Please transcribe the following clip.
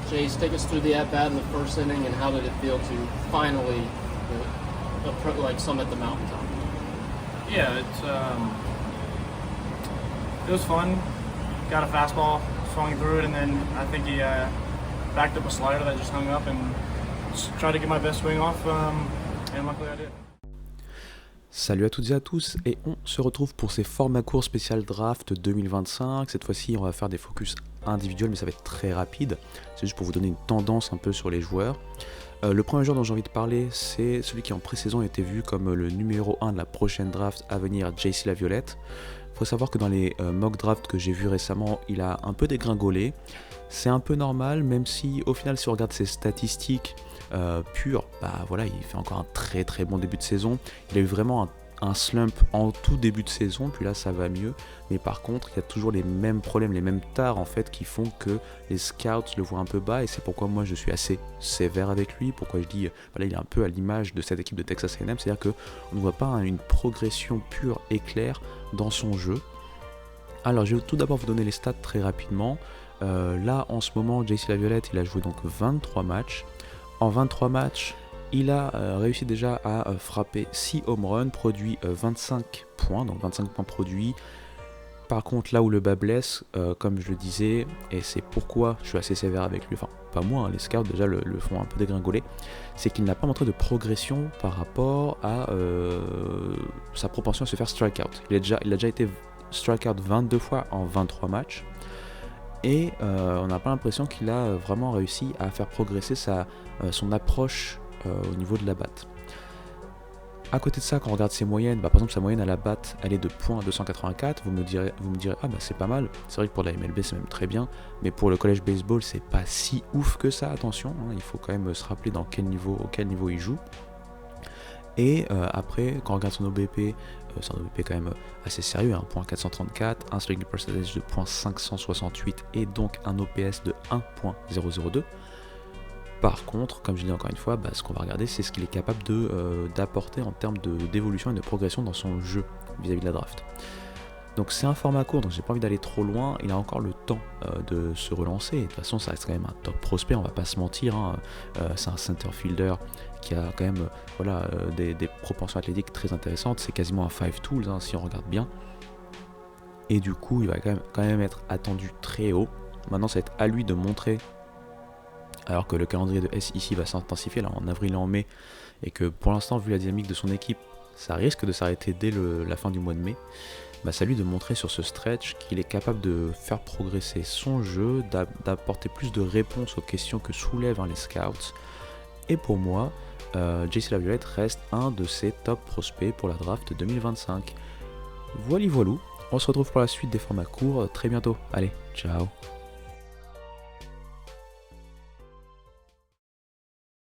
Jace, take us through the at-bat in the first inning and how did it feel to finally summit the mountaintop? Yeah, it was fun. Got a fastball, swung through it, and then I think he backed up a slider that just hung up and just tried to get my best swing off, and luckily I did. Salut à toutes et à tous, et on se retrouve pour ces formats courts spécial draft 2025. Cette fois-ci, on va faire des focus individuels, mais ça va être très rapide. C'est juste pour vous donner une tendance un peu sur les joueurs. Le premier joueur dont j'ai envie de parler, c'est celui qui en pré-saison a été vu comme le numéro 1 de la prochaine draft à venir, JC Laviolette. Il faut savoir que dans les mock drafts que j'ai vus récemment, il a un peu dégringolé. C'est un peu normal, même si au final, si on regarde ses statistiques pures, il fait encore un très très bon début de saison. Il a eu vraiment un slump en tout début de saison, puis là ça va mieux. Mais par contre, il y a toujours les mêmes problèmes, les mêmes tares en fait qui font que les scouts le voient un peu bas, et c'est pourquoi moi je suis assez sévère avec lui. Pourquoi je dis, il est un peu à l'image de cette équipe de Texas A&M, c'est-à-dire qu'on ne voit pas une progression pure et claire dans son jeu. Alors je vais tout d'abord vous donner les stats très rapidement. Là en ce moment, JC Laviolette, il a joué donc 23 matchs. En 23 matchs, il a réussi déjà à frapper 6 home runs, produit 25 points, donc 25 points produits. Par contre, là où le bas blesse, comme je le disais, et c'est pourquoi je suis assez sévère avec lui, enfin pas moi, les scouts déjà le font un peu dégringoler, c'est qu'il n'a pas montré de progression par rapport à sa propension à se faire strikeout. Il a déjà été strikeout 22 fois en 23 matchs. Et on n'a pas l'impression qu'il a vraiment réussi à faire progresser son approche au niveau de la batte. À côté de ça, quand on regarde ses moyennes, par exemple sa moyenne à la batte, elle est de .284, vous me direz c'est pas mal, c'est vrai que pour la MLB c'est même très bien, mais pour le college baseball c'est pas si ouf que ça, attention, il faut quand même se rappeler auquel niveau il joue. Et après, quand on regarde son OBP, c'est un OBP quand même assez sérieux, .434, un slugging percentage de .568 et donc un OPS de 1.002. Par contre, comme je dis encore une fois, ce qu'on va regarder, c'est ce qu'il est capable d'apporter en termes d'évolution et de progression dans son jeu vis-à-vis de la draft. Donc c'est un format court, donc j'ai pas envie d'aller trop loin, il a encore le temps de se relancer, et de toute façon ça reste quand même un top prospect, on va pas se mentir, c'est un center fielder qui a quand même des propensions athlétiques très intéressantes, c'est quasiment un 5 tools si on regarde bien, et du coup il va quand même être attendu très haut. Maintenant ça va être à lui de montrer, alors que le calendrier de SEC va s'intensifier là en avril et en mai, et que pour l'instant vu la dynamique de son équipe, ça risque de s'arrêter dès la fin du mois de mai. C'est à lui de montrer sur ce stretch qu'il est capable de faire progresser son jeu, d'apporter plus de réponses aux questions que soulèvent les scouts. Et pour moi, JC Laviolette reste un de ses top prospects pour la draft 2025. Voilou, on se retrouve pour la suite des formats courts très bientôt. Allez, ciao.